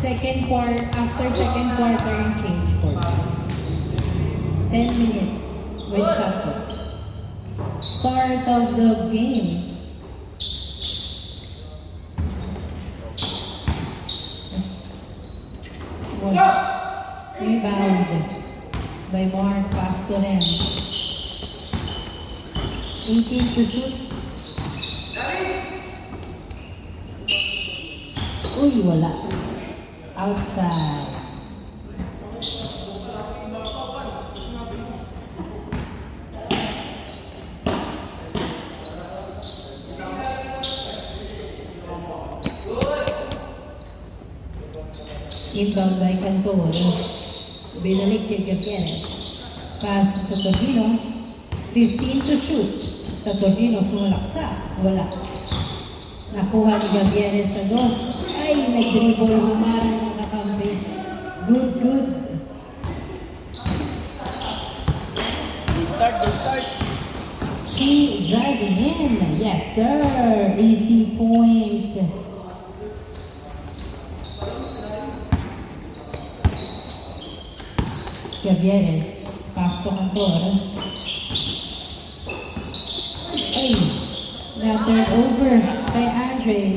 Second quarter, after second quarter and change court. 10 minutes with shuttle. Start of the game. Rebound by Mark Pastoren. 18 to shoot. Uy, wala. Outside. Inbound by Cantor. Binalik kay Gutierrez. Pass sa Torino. 15 to shoot. Sa Torino, sumalaksa. Wala. Nakuha ni Gutierrez sa dos. Ay, nag-dribble. Humarang ng kakampi. Good, good. Start. She driving in. Yes, sir. Easy point. Gutierrez, pass to Cantor. Ay, na-turn over kay Andre.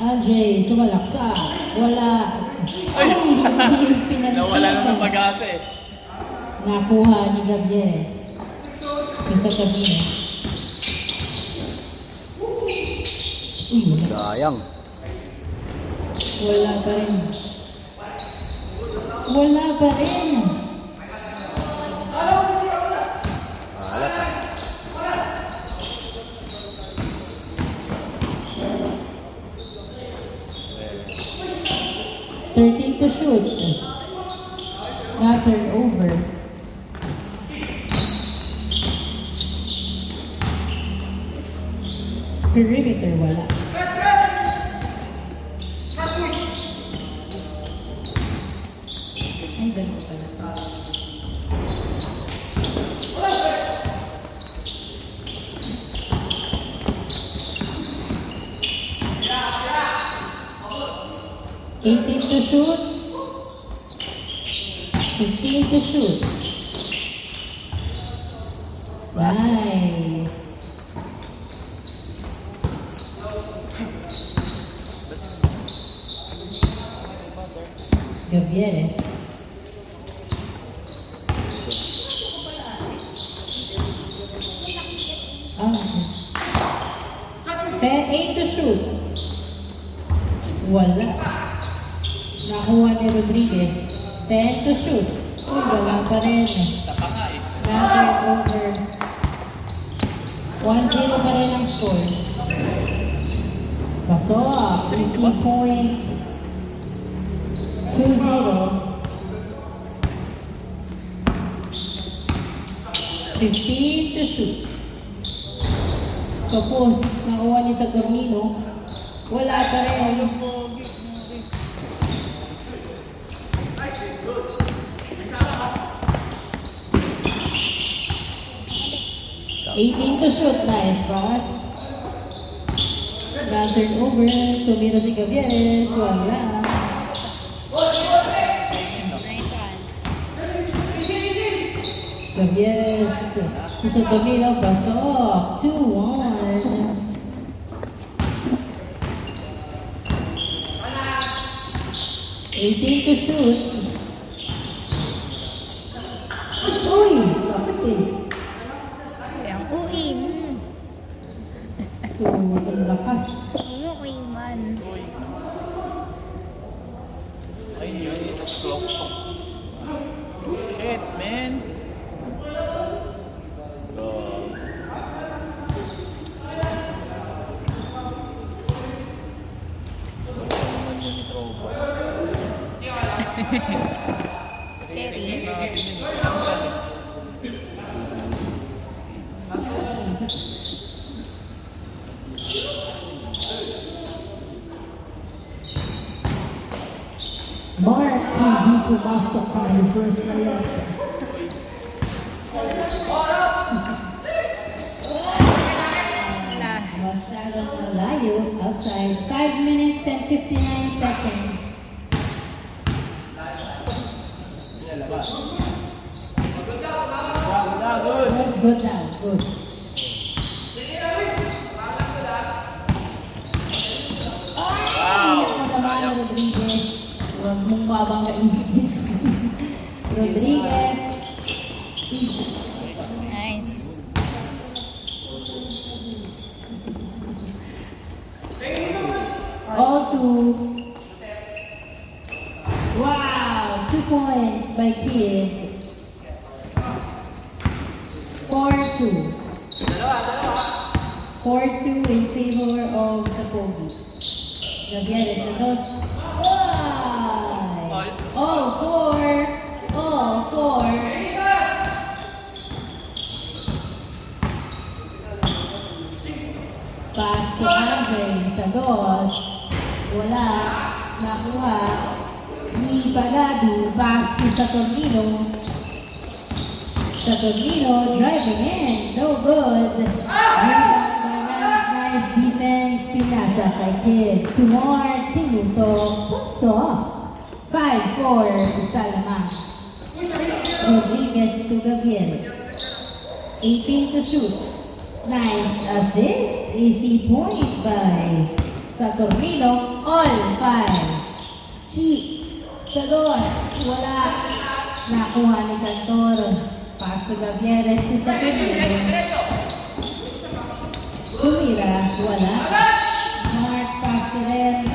Andre, sumalaksa. Wala. Ay, hindi pinansin. Nawala na ng pag-asa eh. Nakuha ni Gutierrez. Isa kabina. Uy, wala. Sayang. Wala pa rin. Wala pa rin. Wala pa. Thirteen to shoot. Na-turn over. Perimeter, wala. Ay, ganun pala. Eighteen to shoot. 15 to shoot. Nice. Gutierrez. Ah. 8 to shoot. Wala. Nakuha ni Rodriguez. 10 to shoot. Uy, wala pa rin. Another over. 1-0 pa rin ang score. Pasok. Easy point. 2-0. 15 to shoot. Tapos, nakuha ni sa Tornino. Wala pa rin. 18 to shoot. Nice pass. Turn over. Tumira si Gutierrez. Wala. Gutierrez. Sa Tornino. Pasok. 2-1. 18 to shoot. Uy! Bakit eh? Yang uim. So, ang lakas. Uim man. Ay, yun. Clock pa. Shit, man. Terry. Mark, hindi pumasok ang reverse player. Masyadong malayo. outside. 5 minutes and 59 seconds. Good down, good. Wow! Naman, Rodriguez. Huwag mong babanggain. Rodriguez. Nice. All two. Wow! 2 points by Kid. 4-2. 4-2 in favor of the Pogi. Gavieres na dos. Why? All four. All four. Pass to Andre sa dos. Wala. Nakuha. Ni Pagadu. Pass to Saturnino. Saturnino driving in. No good. Rebound by Rams. Nice defense. Pinasa kay Kid. 2 more. Tinuto. Puso. 5-4 to Salaman. Rodriguez to Gavieres. 18 to shoot. Nice assist. Easy point by Saturnino. All 5. Cheat. Sa dos. Wala. Nakuha ni Cantor. Pass to Gavieres to Saturnino. Tumira. Wala. Smart pass to them.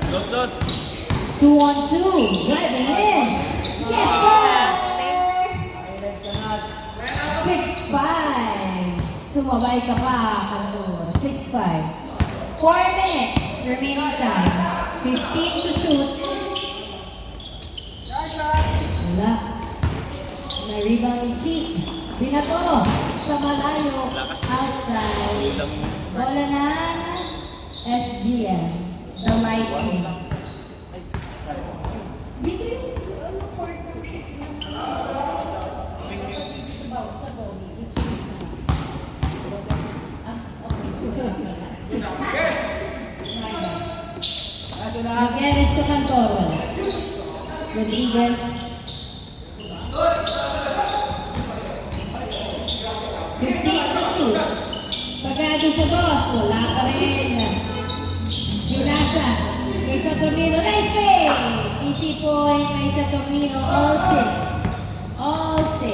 Dos. 2-on-2. Driving in. Yes, sir! 6-5. Sumabay ka pa, Cantor. 6-5. 4 minutes remaining time. 15 to shoot. Wala. May rebound ni Cheat. Binato sa malayo. Outside. Bola ng SGM. The light team. Dito yung Gavieres to Cantor. Rodriguez. Pagkado sa boss, wala pa rin. Pinasa. Kay Saturnino. Nice play! Easy point. Kay Saturnino. All 6. All 6.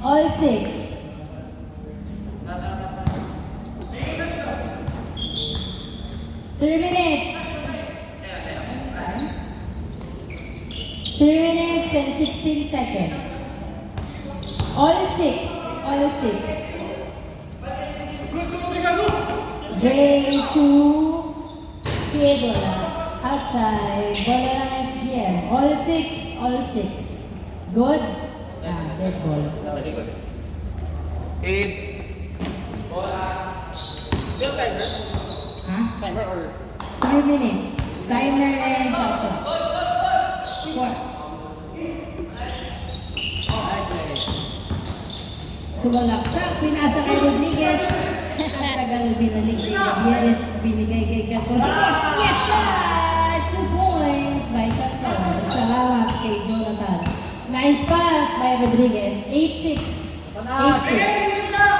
All 6. 3 minutes. 3 minutes and 16 seconds. All 6. All 6. J2. Bola. Outside. Bola ng FGM. All 6. All 6. Good? Dead ball. Huh? Timer or 3 minutes. Timer and shot clock. 4. Sumalaksak, pinasa kay Rodriguez. Ang tagal binalik ni Gavieres, binigay kay Cantor. Yes, sir! 2 points by Cantor. Salamat kay Jonathan. Nice pass by Rodriguez. 8-6. 8-6.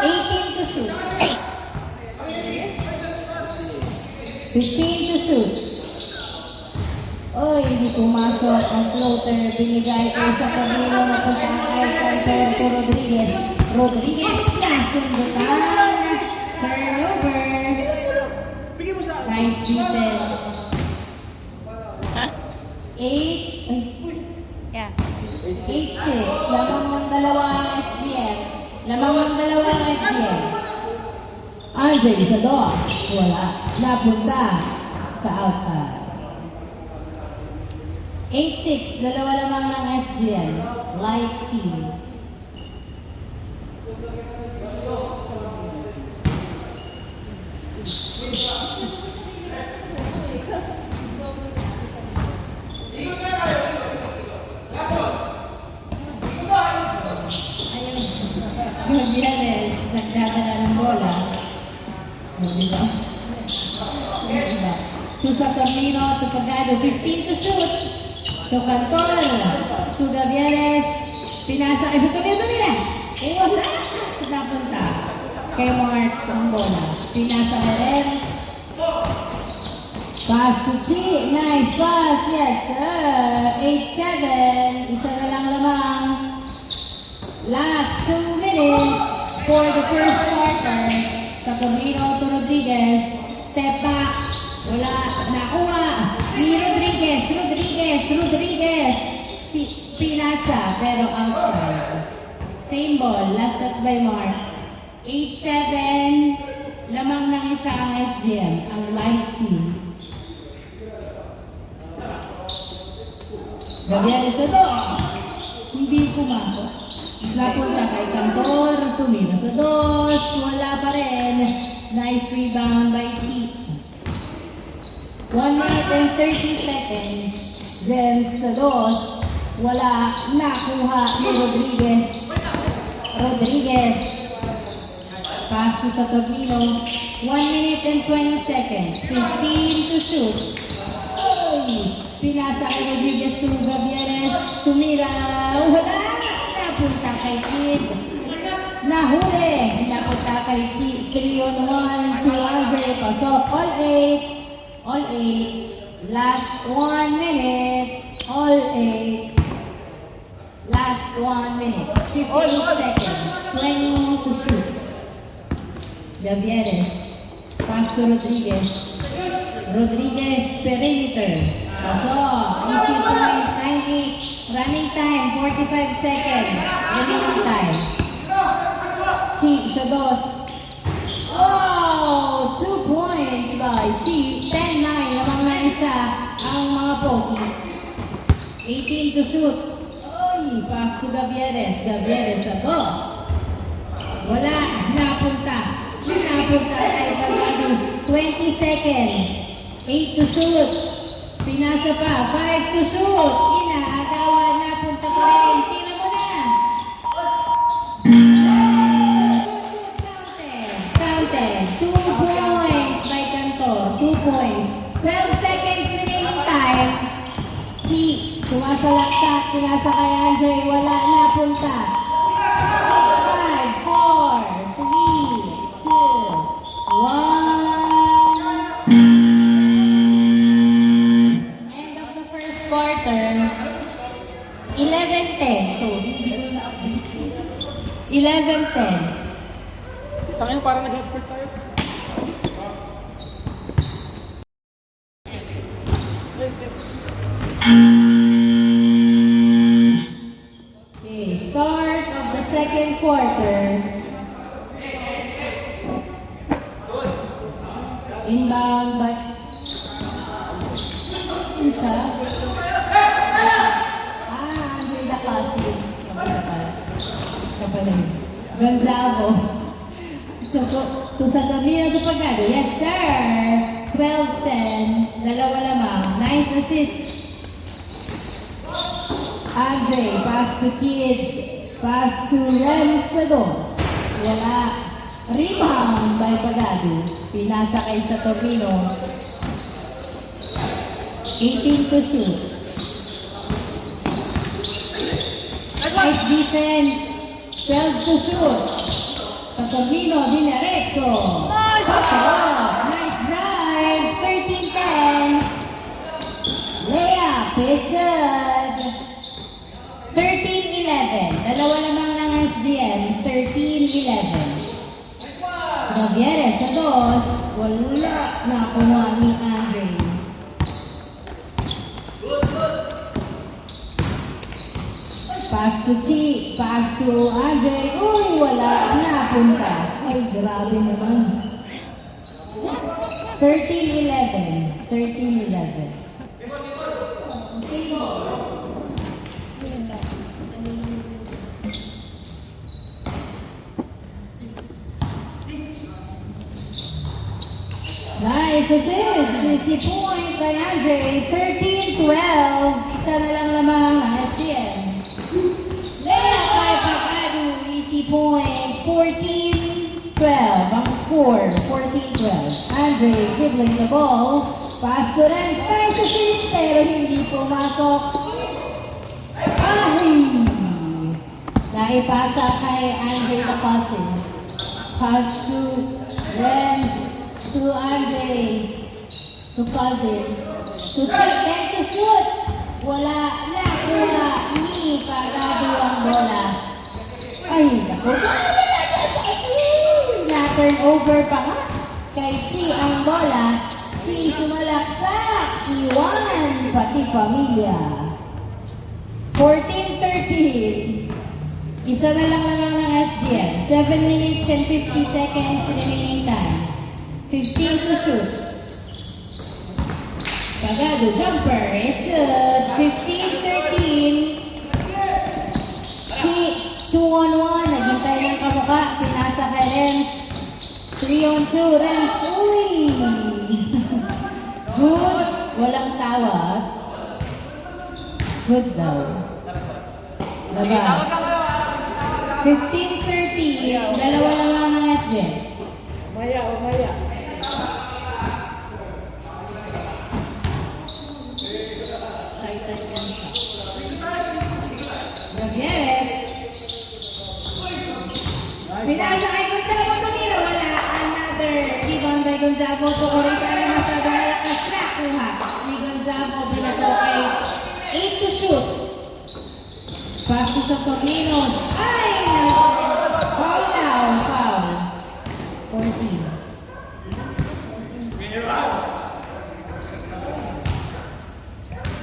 18 to shoot. 15 to shoot. Oy, hindi pumasok ang floater. Binigay kay Saturnino na punta kay Cantor to Rodriguez. Rodriguez na sundutan. Turnover. Nice defense. 8. Yeah. 8-6. Lamang ng dalawa ang SGM. Lamang ng dalawa ang SGM. Andre sa dos. Wala. Napunta sa outside. 8-6. Dalawa lamang ng SGM. Light team. Ayun. Gavianes, nagdadala ng bola. O, diba? Diba? To Saturnino, to Pagado, 15 to shoot. To Cantor, to Gavianes, pinasa kay Saturnino nila. Eh, wala. Napunta. Kay Mark ang bola. Pinasa kay Rems. Pass to Chi. Nice pass. Yes, sir. 8-7. Isa na lang lamang. Last 2 minutes for the first quarter. Saturnino to Rodriguez. Step back. Wala. Nakuha. Ni Rodriguez. Si Pinasa. Pero outside. Same ball. Last touch by Mark. 8-7. Lamang ng isang SGM. Ang light team. Gavianes sa dos. Hindi pumasok. Napunta kay Cantor. Tumira sa dos. Wala pa rin. Nice rebound by Chi. 1 minute and 30 seconds. Then sa dos. Wala. Nakuha ni Rodriguez. Pass to Saturnino. 1 minute and 20 seconds. 15 to shoot. Oy! Pinasa kay Rodriguez to Gavianes. Tumira. Wala! Napunta kay Kid. Nahuli. Napunta kay Chi. 3-on-1 to Andre. Pasok. All 8. Last 1 minute. All 8. Last 1 minute. 58 seconds. 20 to shoot. Gavianes. Pass to Rodriguez, perimeter. Pasok. Easy point. 90. Running time. 45 seconds. Remaining time. Chi sa dos. Oh! 2 points by Chi. 10-9. Lamang na isa ang mga pogi. 18 to shoot. Oy! Pass to Gavianes sa dos. Wala. Napunta kay Pagado. 20 seconds. 8 to shoot. Pinasa pa. 5 to shoot. Inaagawan. Napunta pa rin. Tira mo na. Counted. 2 points by Cantor. 2 points. 12 seconds remaining time. Chi. Sumasalaksak. Pinasa kay Andre. Wala. Napunta. 5, 4, 3, 2, 1. End of the first quarter. 11-10. So, hindi ko na-update. 11-10. Tayo parang nag-headport tayo. Okay, start of the second quarter. Inbound by isa. Andre Dacasio. Kapalay. Gonzalo. To Saturnino to Pagado. Yes, sir. 12-10. Dalawa lamang. Nice assist. Andre, pass to Kid. Pass to Rems sa dos. Wala. Rebound by Pagado. Pinasa kay Saturnino. 18 to shoot. Nice defense. 12 to shoot. Saturnino, dinerecho. Nice drive. 13-10. Layup is good. 13-11. Dalawa lamang ng SGM. 13-11. Gavianes sa dos. Wala. Nakuha ni Andre. Pass to Chi. Pass to Andre. Uy, wala. Napunta. Ay, grabe naman. 13-11. 13-11. Nice assist. Easy point by Andre. 13-12. Isa na lang lamang ang STM. Layup by Pagado. point. 14-12. Ang score, 14-12. Andre dribbling the ball. Pass to Renz. Nice assist, pero hindi pumasok. Ay! Naipasa kay Andre the Cousin. Pass to Renz. To Andre. To Cousin. To check, then to shoot. Wala na kuha ni Parado ang bola. Ay, naku. Na-turn over pa nga. Kay Chi ang bola. Chi sumalaksak. Iwan pati pamilya. 14-13. Isa na lang naman ng SGM. 7 minutes and 50 seconds remaining time. 15 to shoot. Pagado jumper is good. 15-13. Si 2-on-1. Naghintay ng kamukha. Pinasa kay Renz. 3-on-2. Renz. Uy! Good. Walang tawag. Good daw. Labas. 15-13. Dalawa na lang ng SGM. Umaya, umaya. Gutierrez. Pinasa kay Gonzalo Camilo. Wala. Another rebound by Gonzalo. Tukurin ka rin masyado malakas na kuha. Ni Gonzalo pinato kay 8 to shoot. Pass to sa Camilo. Ay! Foul down. Foul. 14.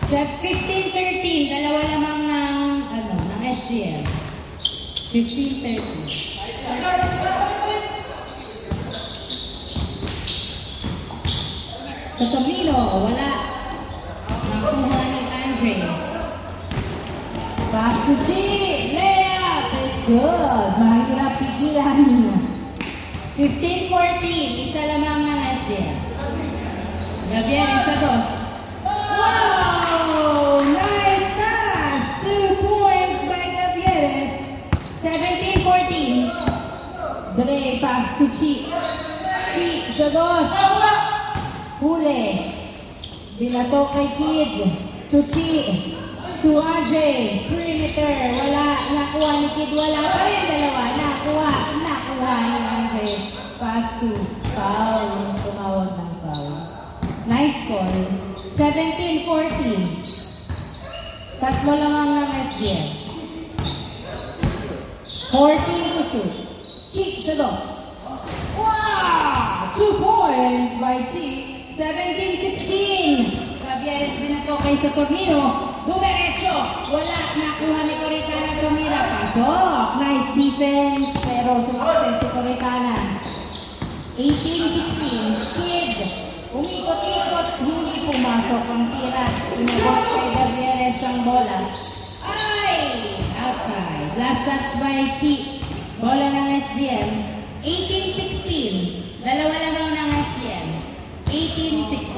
Set 15-13, dalawa lamang ng SDL. 15-13. Sa Camilo, wala. Nakuha ni Andre. Pass to G. Layup is good. Mahirap pigilan. 15-14, isa lamang ng SDL. Gabriel, isa dos. Wow! Nice pass! 2 points by Gavieres. 17-14. Dre, pass to Chi. Chi, sa dos. Huli. Binato kay Kid. To Chi. To RJ. Perimeter. Wala. Nakuha ni Kid. Wala pa rin. Dalawa. Nakuha ni RJ. Pass to foul. Tumawag ng foul. Nice call. 17-14. Tatlo lang ang ng SDM. 14 to shoot. Chi sa dos. Wow! 2 points by Chi. 17-16. Gavieres binato kay sa Tornino. Dumiretso. Wala. Nakuha ni Coritana. Tumira. Pasok. Nice defense. Pero sumakses si Coritana. 18-16. Kid. Umikot-ikot, hindi pumasok ang tira. Inabot kay Gavieres ang bola. Ay! Outside. Last touch by Chi. Bola ng SGM. 18-16. Dalawa na lang ng SGM. 18-16.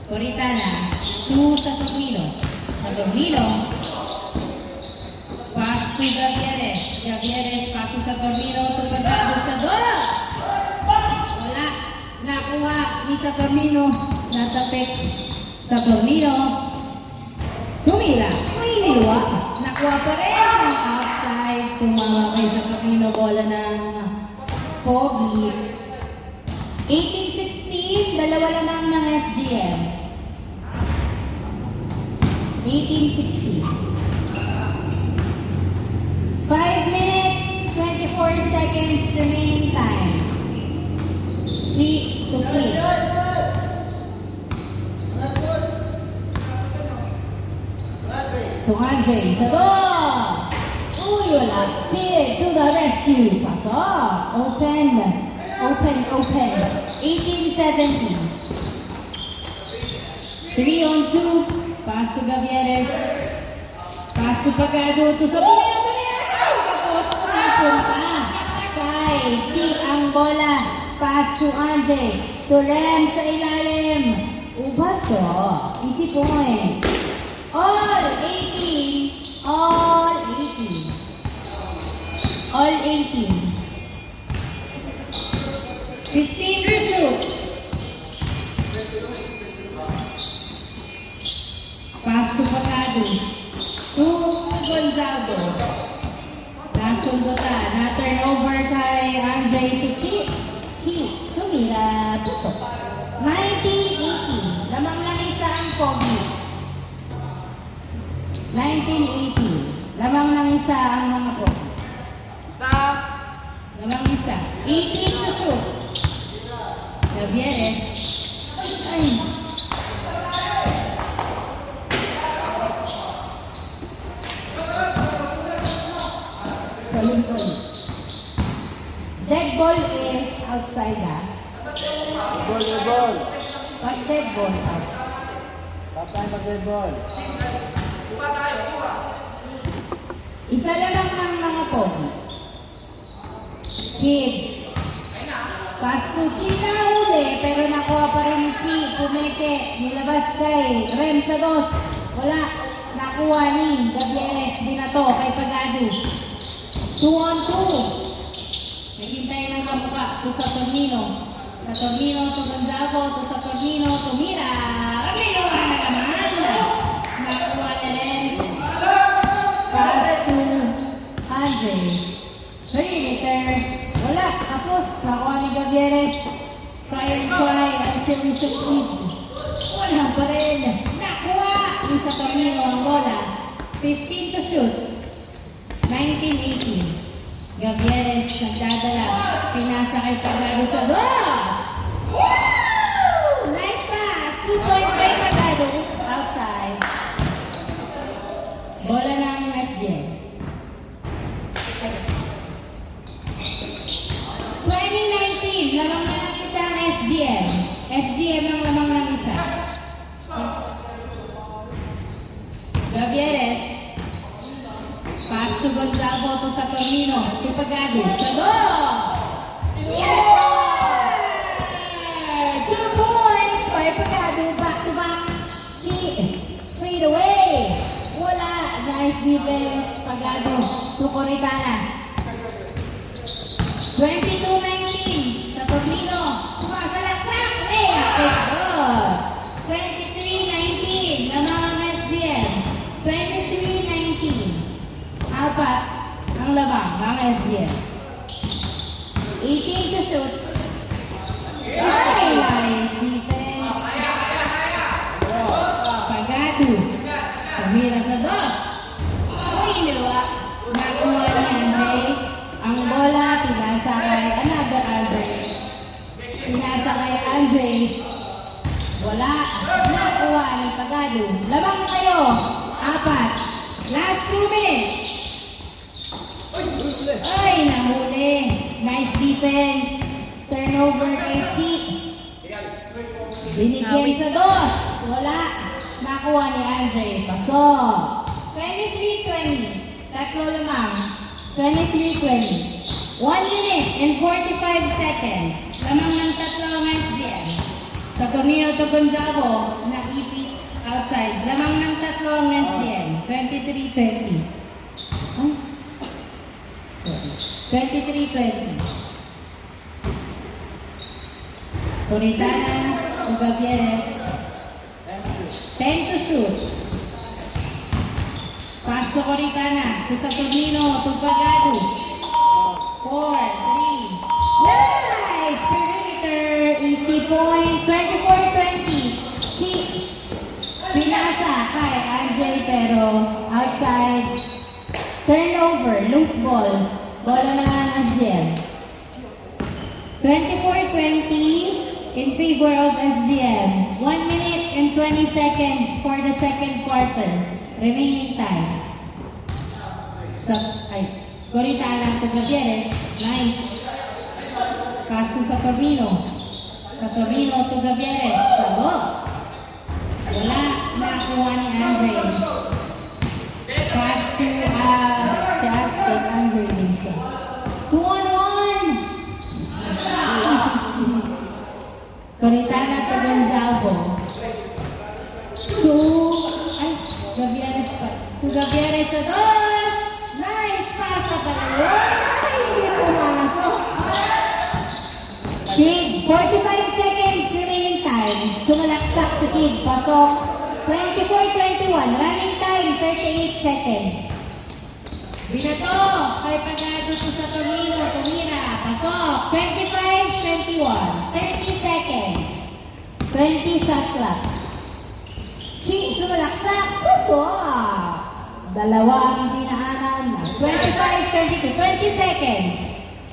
Coritana, 2 sa Tornino. Sa Tornino, pass to Gavieres. Gavieres, pass sa Tornino, tupagado sa dos. Wala. Nakuha ni sa Tornino. Natapik sa Tornino. Tumira. May nilwa. Nakuha pa rin ang outside. Tumama kay sa Tornino. Bola ng Pogi. 18-16. Dalawa lamang ng SGM. 18-16. 5 minutes, 24 seconds remaining time. 3 to 3. To Andre, sa dos! Uy, wala. Kid to the rescue. Pasok. Open. 18-17. 3-on-2. Pass to Gavieres. Pass to Pagado. To sa Tapos napunta kay Chi ang bola. Pass Pass to Andre. To Rem sa ilalim. Ubaso. Easy point. All 18. All 18. All 18. 15 to shoot. Pass to Pagado. To Gonzago. Nasundutan. Na-turnover kay Andre to Chi. Chi. Tumira. Pasok. 19-18. Lamang lang isa ang Pogi. 19-18. Lamang lang isa ang mga Pogi. Lamang isa. 18 to shoot. Javieres. Ay. Dead ball is outside Ball. Pag dead ball out. Patay pag-ball. Isa lang ng mga Pogi. Kid. Pass to Chi na uli, pero nakuha pa rin ni Chi. Pumeke, nilabas kay Rem sa dos. Wala. Nakuha ni Gabieres. Binato kay Pagado. 2-on-2. Naghintay ng kamuka to sa Tornino. Sa Tornino to Gonzago, to sa Tornino to Mira. Ramiro na naman. Nakuha ni Renz. Pass to Andre. 3-meter. Wala. Tapos, nakuha ni Gavieres. Try and try until we succeed. Wala pa rin. Nakuha ni sa Tornino ang bola. 15 to shoot. 19-18. Gavieres nagdadala. Pinasa kay Pagado sa dos. Woo! Nice pass. 2 points kay Pagado. Oops, outside. Bola ng SGM. 2019, lamang na ng isa ang SGM. SGM ang lamang ng isa. Gavieres. Pass to Gonzago to sa Tornino. To Pagado. Sa dos! Yes, sir! 2 points by Pagado. Back to back. Fade away. Wala. Nice defense. Pagado. To Coritana. 22-19 sa Tornino. Sumasalaksak. Layup is good. 23-19. Lamang ang SGM. 23-19. Apat ang lamang ng SGM. 18 to shoot. Ay, nice defense. Pagado. Pamira sa dos. Uy, niluwa. Nakuha ni Andre. Ang bola, pinasa kay another Andre. Pinasa kay Andre. Wala. Nakuha ni Pagado. Lamang kayo. Apat. Last 2 minutes. Ay, nahuli. Nice defense. Turnover kay Chi. Binigyan sa dos. Wala. Nakuha ni Andre. Pasok. 23-20. Tatlo lamang. 23-20. 1 minute and 45 seconds. Lamang ng tatlo ang SGM. Sa Tornino to Gonzago, na-ipit outside. Lamang ng tatlo ang SGM. 23-20. Huh? 23-20. Coritana to Gavieres. 10 to shoot. Pass to Coritana. To sa Tornino to Pagado. 4, 3. Nice! Perimeter. Easy point. 24-20. Chi. Pinasa kay Andre pero outside. Turnover. Loose ball. Bola na ng SGM. 24-20 in favor of SGM. 1 minute and 20 seconds for the second quarter. Remaining time. Coritana to Gavieres. Nice. Pass to sa Tornino. Sa Tornino to Gavieres. Sa box. Wala. Nakuha ni Andre. Pass to Andre din siya. 2-on-1. Kid, 45 seconds remaining time. Sumalaksak si Kid. Pasok. 24-21. Running time, 38 seconds. Binato. Kay Pagado to sa Tomino. Tumira. Pasok. 25-21. 30 seconds. 20 shot clock. Chi, sumalaksak. Pasok. Dalawang dinaanan. 25-22. 20 seconds.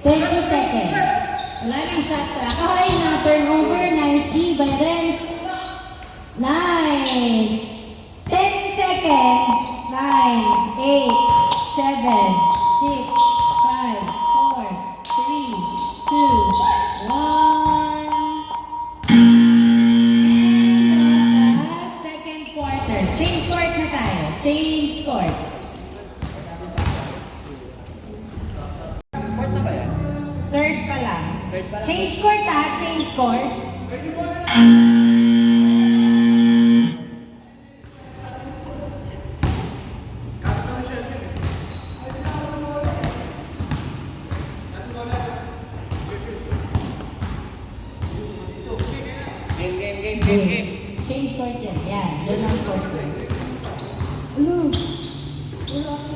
20 seconds. Wala nang shot clock. Okay na. Turnover. Nice D by Renz. Nice. 10 seconds. 9, 8, 7, 6, 5, 4, 3, 2, 1. Second quarter. Change court na tayo. Change court. Court na ba yan? Third pa lang. Third pa lang. Change court ha. Change court. Game. Change court yan. Yan. Doon ang court. Ano? Wala ko.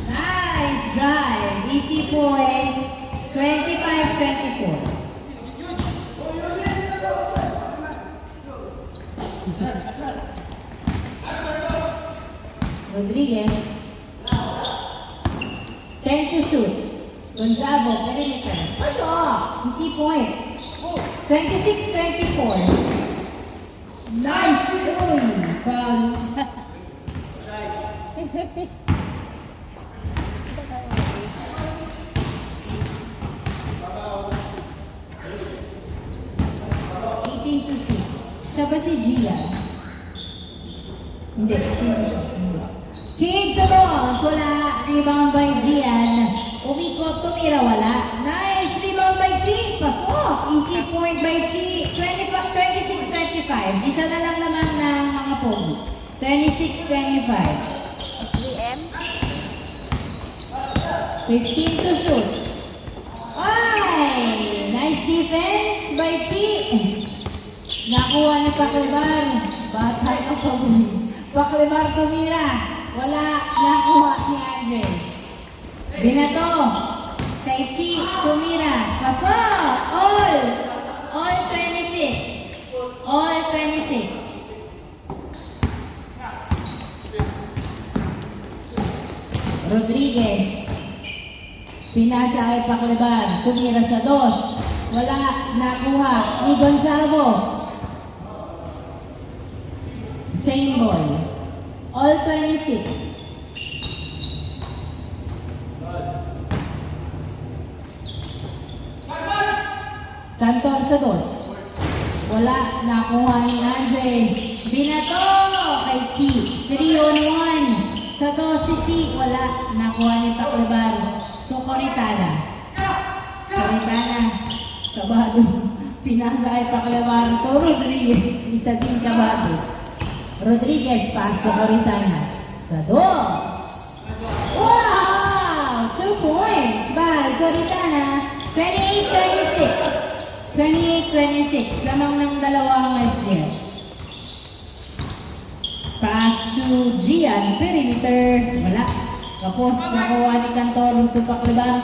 Nice drive. Easy point. 25-24. Rodriguez. 10 to shoot. Gonzago, perimeter. Pasok. Easy point. 26-24. Nice. Uy. Foul. To shoot. Siya ba si Gia? Hindi. Sino siya? Kid sa balls. Wala. Rebound by Gian. Umikot. Tumira. Wala. Nice. Rebound by Chi. Pasok. Easy point by Chi. 26-25. Isa na lang naman ng mga pogi. 26-25. SDM. 15 to shoot. Ay! Nice defense by Chi. Nakuha ni Paklebar. Bata ka pa mo. Paklebar tumira. Wala. Nakuha ni Andre. Binato. Kay Chi. Tumira. Pasok. All. All 26. All 26. Rodriguez. Pinasa kay Paklebar. Tumira sa dos. Wala. Nakuha ni Gonzago. Same ball. All 26. Kantor sa dos. Wala. Nakuha ni Andre. Binato kay Chi. 3-on-1. Sa dos si Chi. Wala. Nakuha ni Paklebar. So, Coritana. Coritana. Kabado. Pinasa kay Paklebar. To Rodriguez. Isa din kabado. Rodriguez, pass to Coritana. Sa dos. Wow! 2 points by Coritana. 28-26. 28-26. Lamang ng dalawang SDF. Pass to Gian. Perimeter. Wala. Tapos, nakuha ni Cantor. Tupak liban.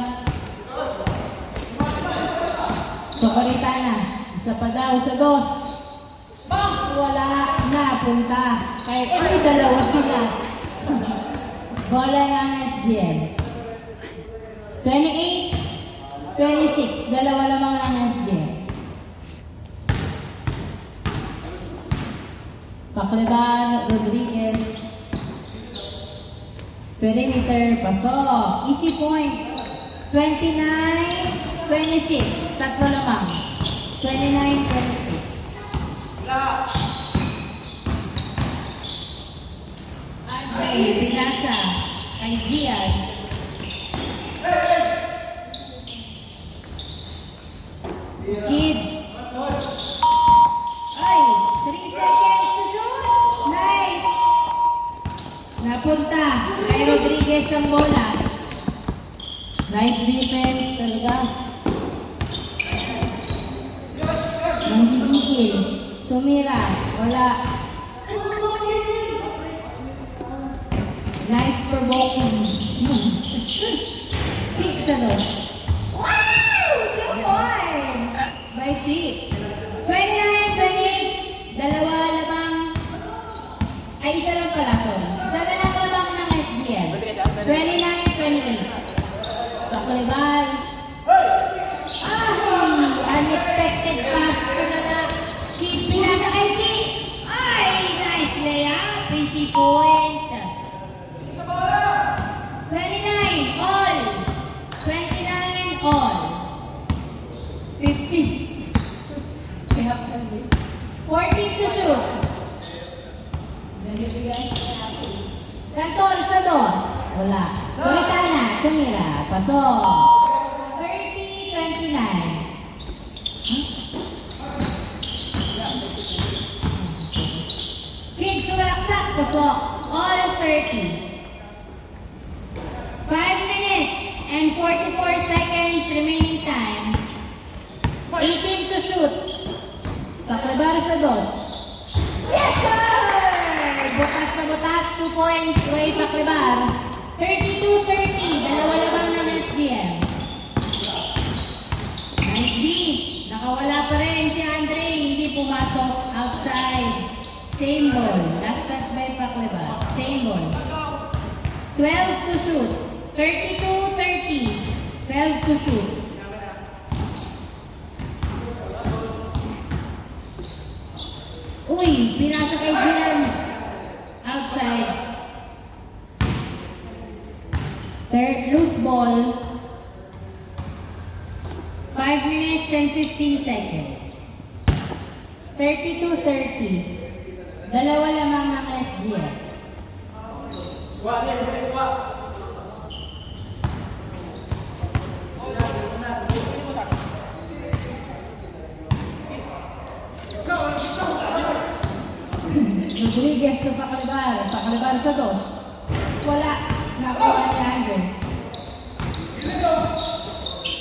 So, Coritana. Isa pa daw sa dos. Wala na punta. Kahit may dalawa sila. Bola ng SGM. 28-26. Dalawa lamang ng SGM. Paklebar, Rodriguez. Perimeter, pasok. Easy point. 29-26. Tatlo lamang. 29-26. Andre, pinasa kay Gian. Kid. Ay, 3 seconds to shoot. Nice. Papunta kay Rodriguez ang bola. Nice defense talaga. Nanggigigil. Tumira. Wala. Nice provoking. Chick sa dos. Wow! 2 points! By Chick. 29-28. Dalawa lamang. Ay, isa lang pala, sorry. Isa na lang lamang ng SBL. 29-28. Baklibal. Unexpected pass talaga. Chick, pinasa kay Chick. Ay, nice layup. Easy point. 29 all. 29 all. 50. 14 to shoot. Cantor sa dos. Wala. Kuritana, tumira. Pasok. 30-29. Kids, sumalaksak. Pasok. All 30. 5 minutes and 44 seconds remaining time. 18 to shoot. Paklabar sa dos. Yes, sir! Butas na butas. 2 points. Way Paklabar. 32-30. Dalawa lamang ng SGM. Nice D. Nakawala pa rin si Andre. Hindi pumasok outside. Same ball. Last touch by Paklabar. Same ball. 12 to shoot. 32-30. 12 to shoot. Uy, pinasa kay Gian. Outside. Third loose ball. 5 minutes and 15 seconds. 32-30. Dalawa lamang ng SGF. Rodriguez na Paklabar. Paklabar sa dos. Wala. Nakuha ni Andre.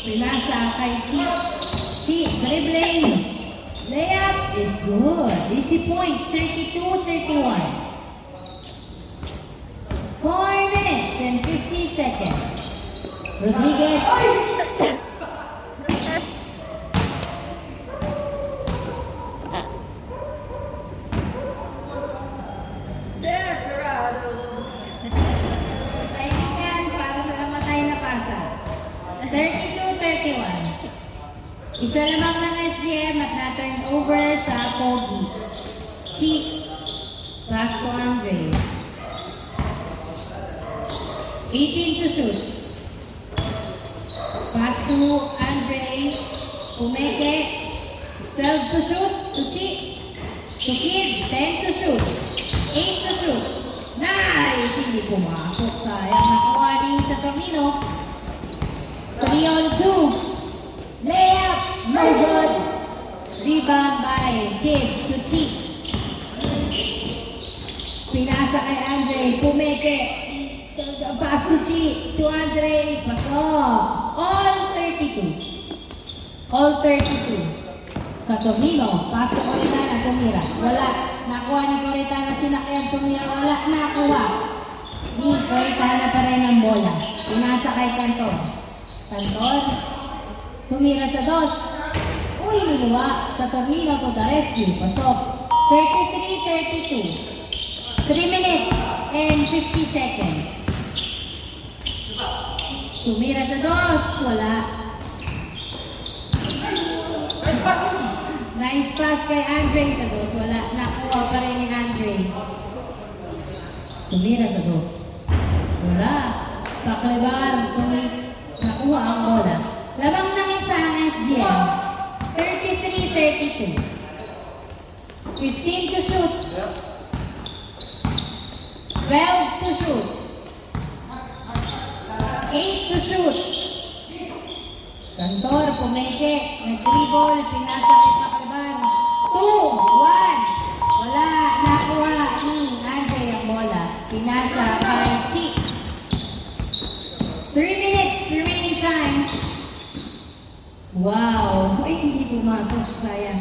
Pinasa kay Chick. Chick, dribbling. Layup is good. Easy point. 32-31. 4 minutes and 50 seconds. Rodriguez. Kaibigan, para sa namatay na pasa. 32-31. Isa lamang ng SGM at na-turn over sa Pogi. Chick. Pass to Andre. 18 to shoot. Pass to Andre. Pumeke. 12 to shoot. To Chick. To Kid. 10 to shoot. 8 to shoot. Nice! Hindi pumasok. Sayang nakuha ni sa Camino. 3 on 2. Layup. No good. Rebound by Kid to Chick. Pinasa kay Andre. Pumeke. Pass to Chick. To Andre. Pasok. All 32. All 32. Sa Tomino, pasok ko rin na tumira. Wala. Nakuha ni Coritana sinakyan tumira. Wala. Nakuha. Ni Coritana pa rin ang bola. Pinasa kay Cantor. Cantor. Tumira sa dos. Uy, niluwa. Sa Tomino to the rescue. Pasok. 33-32. 3 minutes and 50 seconds. Tumira sa dos. Wala. Nice pass kay Andre sa dos. Wala. Nakuha pa rin ni Andre. Tumira sa dos. Wala. Paklabar. Nakuha ang bola. Labang ng isa ang SGM. 33-32. 15 to shoot. 12 to shoot. 8 to shoot. Cantor, Pumeke, nag-dribble, pinasa kay Paklabar. 2, 1. Wala, nakuha ni Andre ang bola. Pinasa kay Wow! Ay, hindi pumasok. Sayang.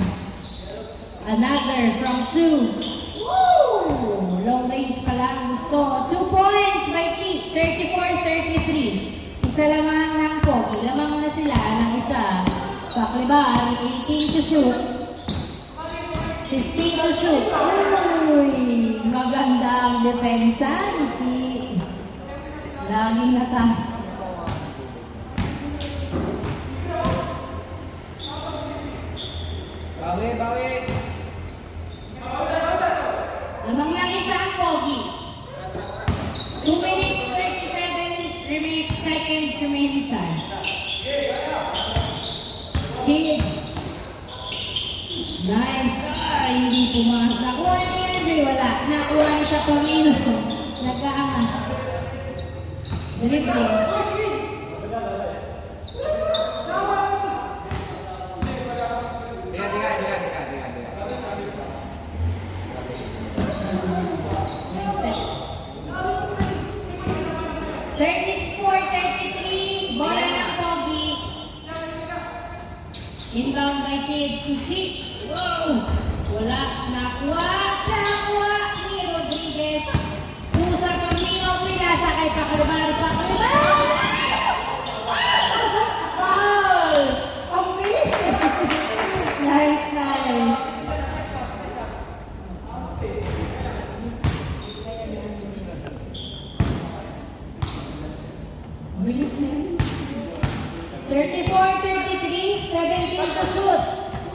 Another from 2. Woo! Long range pa lang gusto. 2 points by Chi. 34-33. Isa lamang ng Pogi. Lamang na sila ng isa. Paklibar, 18 to shoot. 15 to shoot. Uy! Maganda ang depensa ni Chi. Laging nata. Bawi. Lamang lang isa ang Pogi. 2 minutes, 37 seconds remaining time. Kid. Nice. Hindi pumasok. Nakuha ni Andre. Wala. Nakuha ni sa Torino. Nagkaangas. Dribbling. Nice step. 34-33. Bola ng Pogi. Inbound by Kid to Chi. Wow! Wala. Nakuha ni Rodriguez. Pusa Torino. Pinasa kay Paklibar. Foul! Ang bilis. Nice. Bilis na yun. 34-33, 17 to shoot.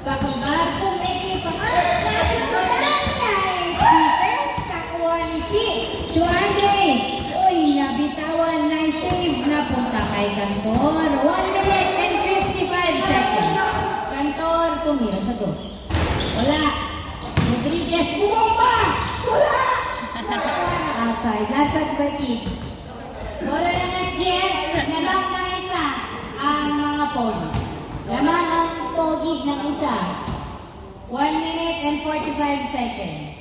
Paklibar, pumiki pa. Nice defense. Nakuha ni Chi. To Andre. Uy, nabitawan. Nice save. Napunta kay Cantor. 1 minute and 55 seconds. Cantor, tumira sa dos. Wala. Rodriguez, bumomba! Wala! Outside. Last touch by Kid. Wala ng SGN. Lamang ng isa ang mga Pogi. Lamang ang Pogi ng isa. 1 minute and 45 seconds.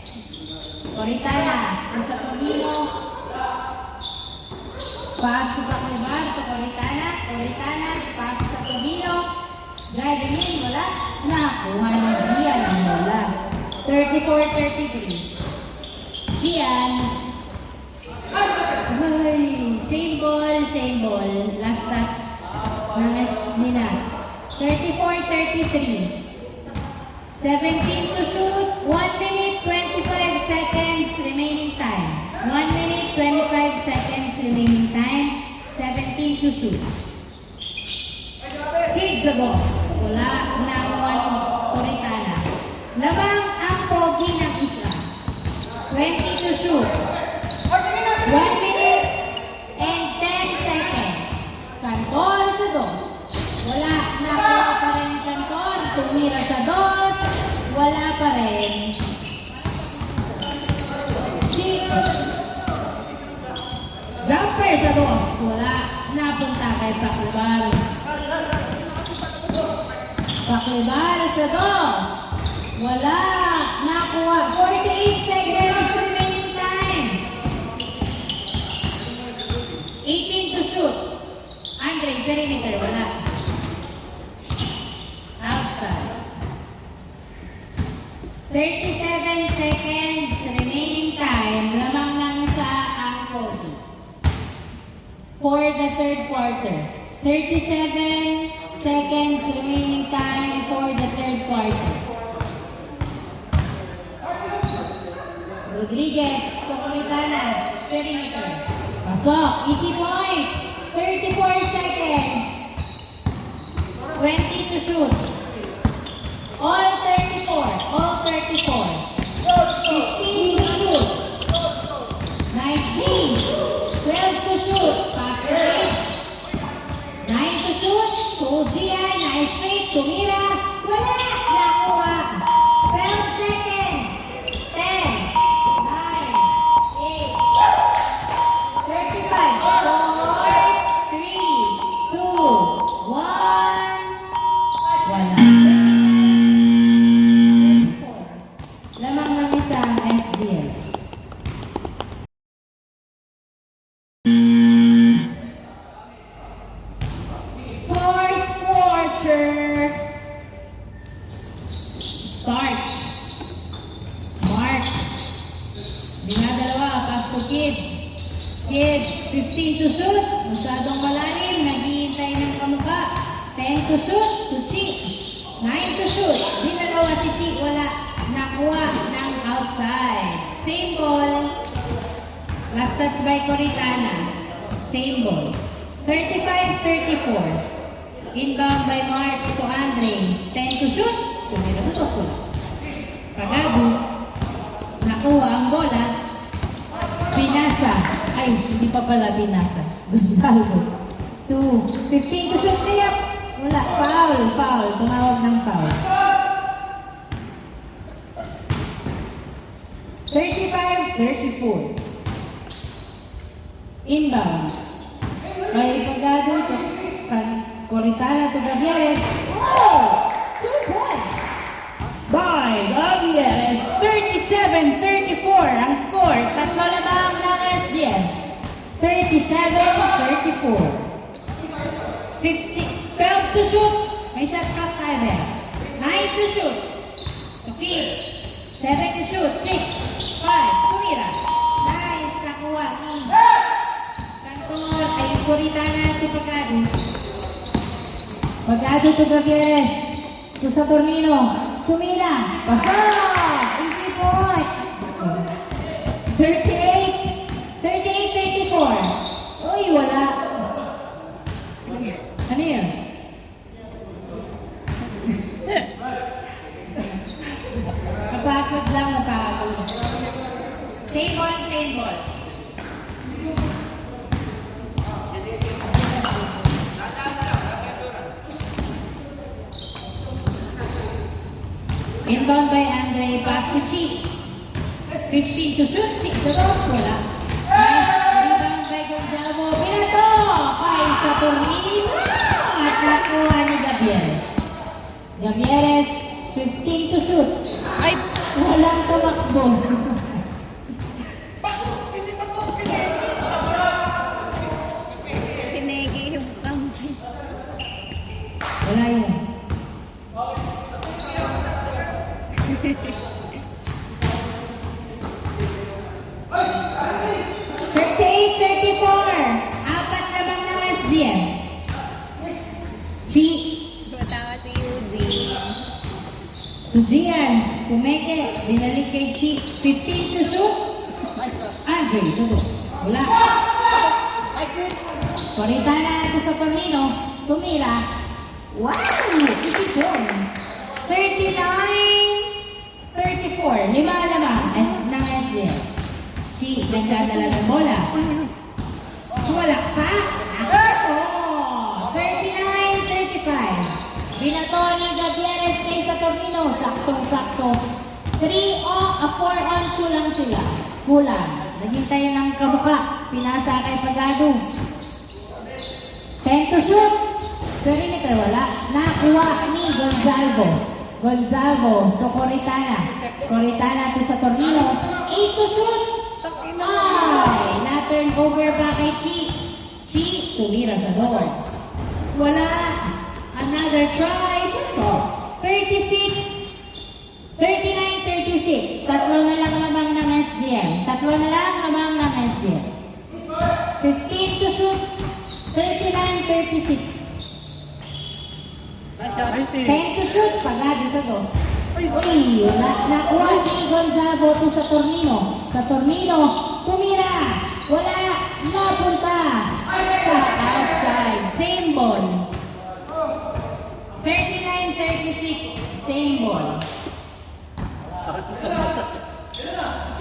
Coritana. Sa Torino. Pass to Paklibar. To Coritana. Pass sa Torino. Driving in. Wala. Nakuha ni Gian ang wala. 34-33. Gian. Ay, same ball. Last touch ni Nats. 34-33. 17 to shoot. 1 minute, 25 seconds remaining time. 1 minute, 25 seconds remaining time. 17 to shoot. Kid sa box. Wala. Nakuha ni Coritana. Lamang ang Pogi ng isa. 20 to shoot. 1 minute and 10 seconds. Cantor sa dos. Wala. Nakuha pa rin ni Cantor. Tumira sa dos. Wala pa rin. Jumper sa dos. Wala. Napunta kay Paklibar. Paklibar sa dos. Wala. Nakuha. 48 seconds remaining time. 18 to shoot. Andre, perimeter. Wala. Outside. 37 seconds remaining time. Lamang lang isa ang Pogi. For the third quarter. 37 seconds remaining time for the third quarter. Rodriguez, Coritana, perimeter. Pasok, easy point. 34 seconds. 20 to shoot. All 34. 15 to shoot. Nice D. 12 to shoot. Pass to Jake. 9 to shoot. To Gian. Nice fake. Tumira. Wala. Nakuha. 12 seconds. 10. 9. 8. 35. 4. 3. 2. 1. Wala. Lamang ng isa. to Kid. Kid, 15 to shoot. Masyadong malalim. Naghihintay ng kamukha. 10 to shoot to Chi. 9 to shoot. Di nagawa si Chi. Wala. Nakuha ng outside. Same ball. Last touch by Coritana. Same ball. 35-34. Inbound by Mark to Andre. 10 to shoot. Tumira sa toso. Pagado. Nakuha ang bola. Pinasa. Ay, hindi pa pala pinasa. Gonzalo. 2. 15 to shoot. Layup. Wala. Foul. Foul. Tumawag ng foul. 35-34. Inbound. By Pagado to Coritana to Gavieres. Oh! 2 points. By Gavieres. 37-34 ang score. Tatlo na ba ang ng SGM? 37-34. 12 to shoot. May shot clock timer. 9 to shoot. Okay. 7 to shoot. 6. 5. Tumira. Nice. Nakuha ni Cantor ay Coritana to Pagado. Pagado to Gavieres. To Saturnino. Tumira. Pasok. Easy point. 38-34. Uy, wala. Ano yun? Napagod lang, napagod. Same ball, same ball. Inbound by Andre, pass to Chi. 15 to shoot, Chi sa dos, wala. Nice rebound by Gonzalo. Pinato! Kay Saturnino. At nakuha ni Gavieres. Gavieres, 15 to shoot. Ay! Walang tumakbo. Pinegi yung pampi. Wala yun. Apat na bang ng SGM? Chi. Matawa si Eugene. To Gian. Kumeke. Binalik kay Chi. 15 to shoot. Andre. Sabos. Wala. Coritana to sa Tornino. Tumira. Wow! Easy point. 39-34. Lima ng SGM. Chi. Nagdadala ng bola. Sumalaksak. Ako! 39-35. Binato ni Gavieres kay Saturnino. Saktong-sakto. 4 on 2 lang sila. Kulang. Naghintay ng kabuka. Pinasa kay Pagado. 10 to shoot. Perimeter wala. Nakuha ni Gonzalo. Gonzalo to Coritana. Coritana to Saturnino. 8 to shoot. Ay, na-turn over pa kay Chi. Chi, tumira sa doors. Wala. Another try. So, 39-36. Tatlo na lang lamang ng SGM. 15 to shoot. 39-36. 10 to shoot. Pagado sa dos. Uy, nakuha ni Gonzalo to sa Tornino. Sa Tornino, tumira. Wala. Napunta sa outside. Same ball. 39-36. Same ball.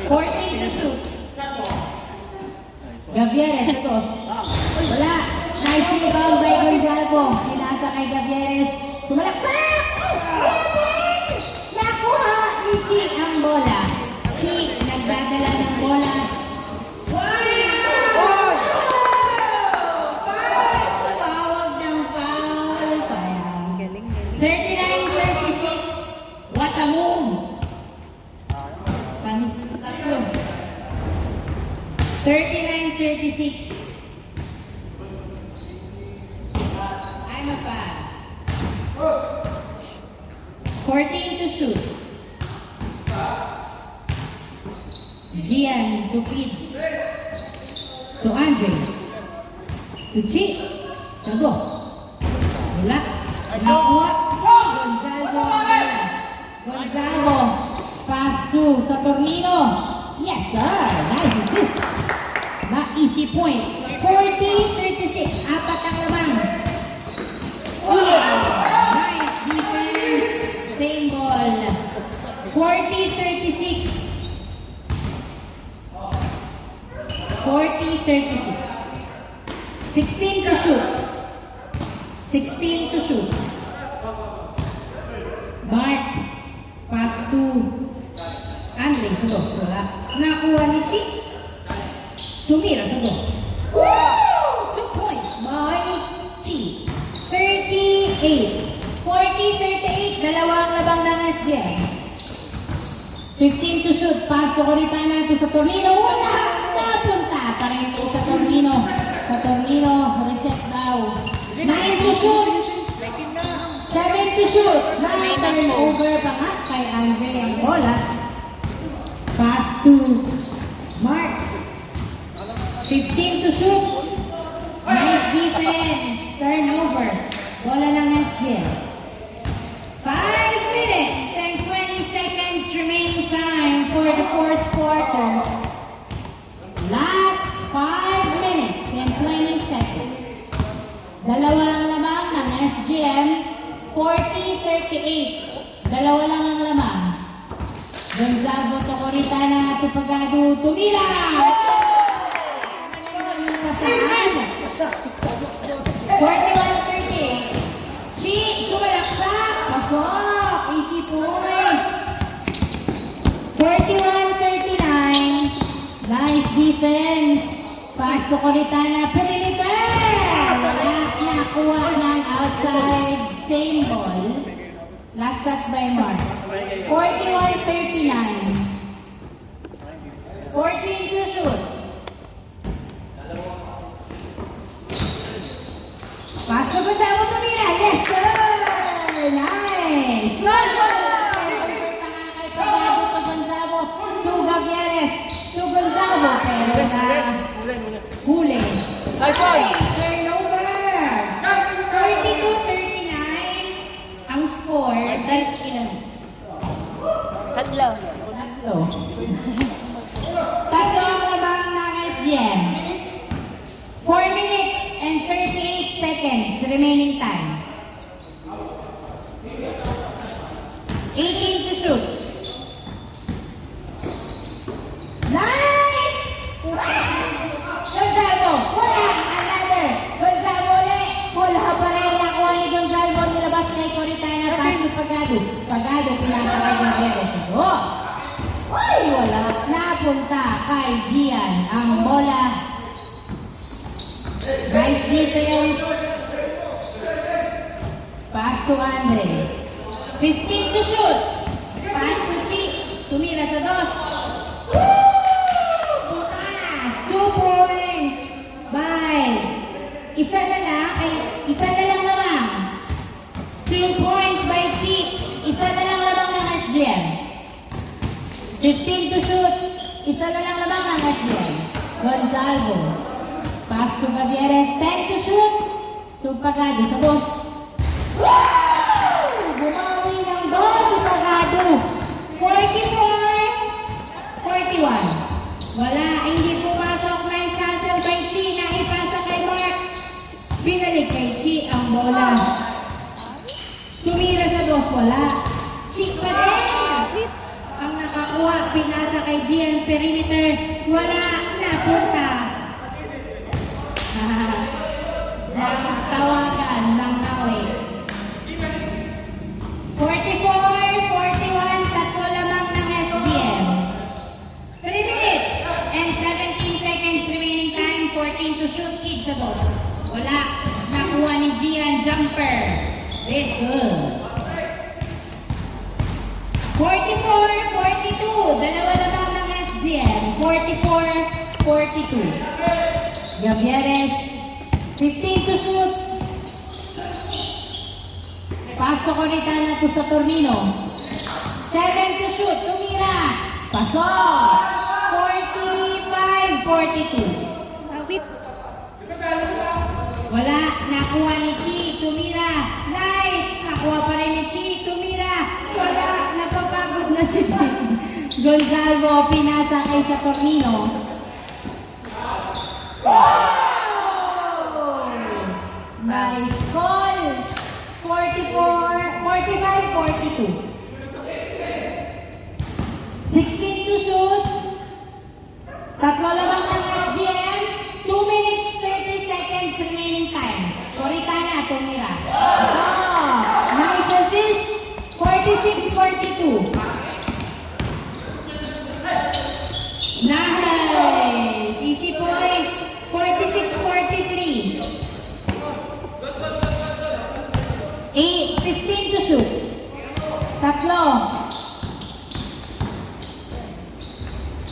14 to shoot. Gavieres sa dos. Wala. Nice rebound by Gonzalo. Pinasa kay Gavieres. Sumalaksak! Nakuha ni Chi ang bola. Chi nagdadala ng bola. Wow! Foul! Tawag ng foul. Sayang. Galing. 39-36. What a move! Panis tatlo. 39-36. I'm a fan. 14 to shoot. Gian to feed. To Andre. To Chi. Sa dos. Wala. Nakuha. Gonzalo. Gonzalo. Pass to Saturnino. Yes, sir. Nice assist. Na easy point. 40-36. Apat ang lamang. Nice defense. Same ball. 40-36. 40-36. 16 to shoot. 16 to shoot. Mark. Pass to Andre sa dos. Wala. Nakuha ni Chi. Tumira sa dos. 2 points by Chi. 38. 40-38. Dalawang labang ng SJ. 15 to shoot. Pass to Coritana to Saturnino. Wala. Napunta pa rin to Saturnino. Saturnino. Reset daw. 9 to shoot. 7 to shoot. 9 turnover pa nga kay Andre ang bola. Pass to Mark. 15 to shoot. Nice defense. Turnover. Bola ng SJ. 5 minutes and 20 seconds remaining time for the fourth quarter. Last 5 minutes and 20 seconds. Dalawang lamang ng SGM. 40-38. Dalawa lang ang lamang. Gonzago to Coritana to Pagado. Tumira! Pasahan. 41-38. Chi, sumalaksak. Pasok. Easy point. 41-39. Nice defense. Pass to Coritana. Perimeter! Wala. Nakuha ng outside. Same ball. Last touch by Mark. 41-39. 14 to shoot. Pass to Gonzalo Tumira. Yes, sir! Nice! Small goal! Kay Pagado to Gonzalo. To Gavieres. To Gonzalo. Pero na huli. Turnover! 42-39 ang score. Dahil ilan? Tatlo. Tatlo. Tatlo ang labang ng SGM. 4 minutes and 38 seconds remaining time. 18 to shoot. Nice! Gonzalo, wala! Another! Gonzalo ulit! Wala pa rin nakuha ni Gonzalo. Nilabas kay Coritana. Pass to Pagado. Pagado, pinasa kay Gavieres sa dos. Ay, wala. Napunta kay Gian ang bola. Nice defense. Pass to Andre. 15 to shoot. Pass to Chi. Tumira sa dos. Butas. 2 points. Bye. Isa na lang lamang. 2 points by Chi. Isa na lang lamang ng SGM. 15 to shoot. Isa na lang lamang ng SGM. Gonzalo. Pass to Gavieres. 10 to shoot. To Pagado sa dos. Bumawi ng dos si Pagado. 44-41. Wala. Hindi pumasok na isasel by Chi. Naipasa kay Mark. Binalik kay Chi ang bola. Tumira sa dos. Wala. Chi pa din. Ang nakakuha. Pinasa kay Gian. Perimeter. Wala. Napunta. Tawagan ng away. 44-41, tatlo lamang ng SGM. 3 minutes and 17 seconds remaining time. 14 to shoot. Kid sa dos. Wala. Nakuha ni Gian. Jumper. This good. 44-42. Dalawa lamang ng SGM. 44-42. Gavieres. 15 to shoot. Pass to Coritana to Saturnino. 7 to shoot. Tumira. Pasok. 42. Awit. Wala. Nakuha ni Chi. Tumira. Nice. Nakuha pa rin ni Chi. Tumira. Wala. Napapagod na si Gonzalo. Pinasakay sa tornino. Oh! Nice call. 45-42. 16 to shoot. Tatlo lamang ng SGM. 2 minutes 30 seconds remaining time. Coritana, tumira. So, nice assist. 46-42. Nice. Easy point. 46-43. 15 to shoot. Tatlo.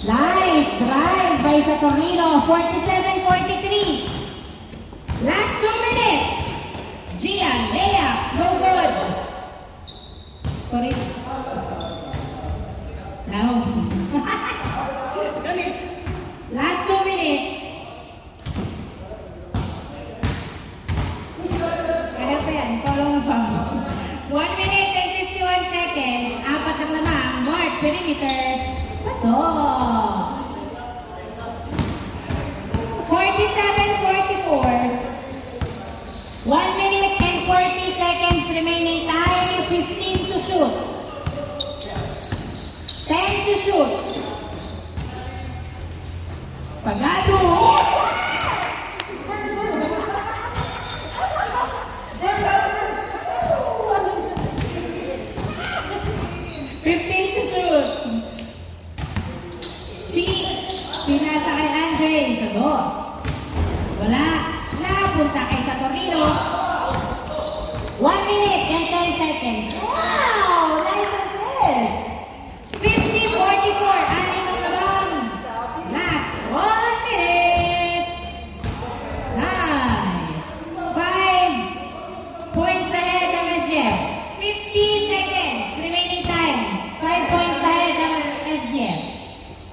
Nice drive by Saturnino. 47-43. Last 2 minutes. Gian, layup, no good. Sorry. No. Last 2 minutes. Kaya pa yan, follow na follow. 1 minute and 51 seconds. Apat na lamang. Mark, perimeter. Pasok. 47-44. 1 minute and 40 seconds remaining time. 15 to shoot. 10 to shoot. Pagado. Yes, pinasa kay Andre sa dos. Wala. Napunta kay Saturnino. 1 minute and 10 seconds. Wow! Nice assist! 50-44. Anim ang labang. Last 1 minute. Nice. 5 points ahead ang SGF. 50 seconds remaining time. 5 points ahead ang SGF.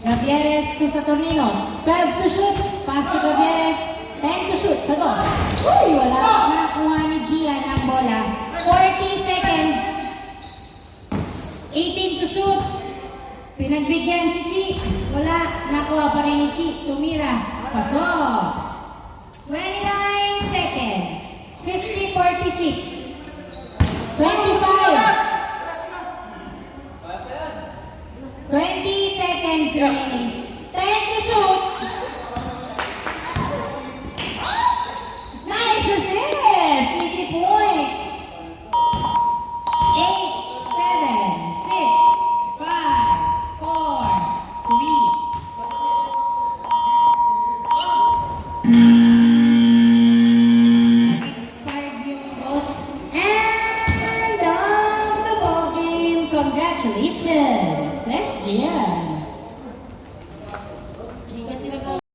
Gavieres to Saturnino. 12 to shoot. Pass to Gavieres. 10 to shoot sa dos. Uy, wala. Nakuha ni Gian ang bola. 40 seconds. 18 to shoot. Pinagbigyan si Chi. Wala. Nakuha pa rin ni Chi. Tumira. Pasok. 29 seconds. 50-46. 25. 20 seconds remaining. 10 to shoot. Nice assist. Easy point. 8, 7, 6, 5, 4, 3.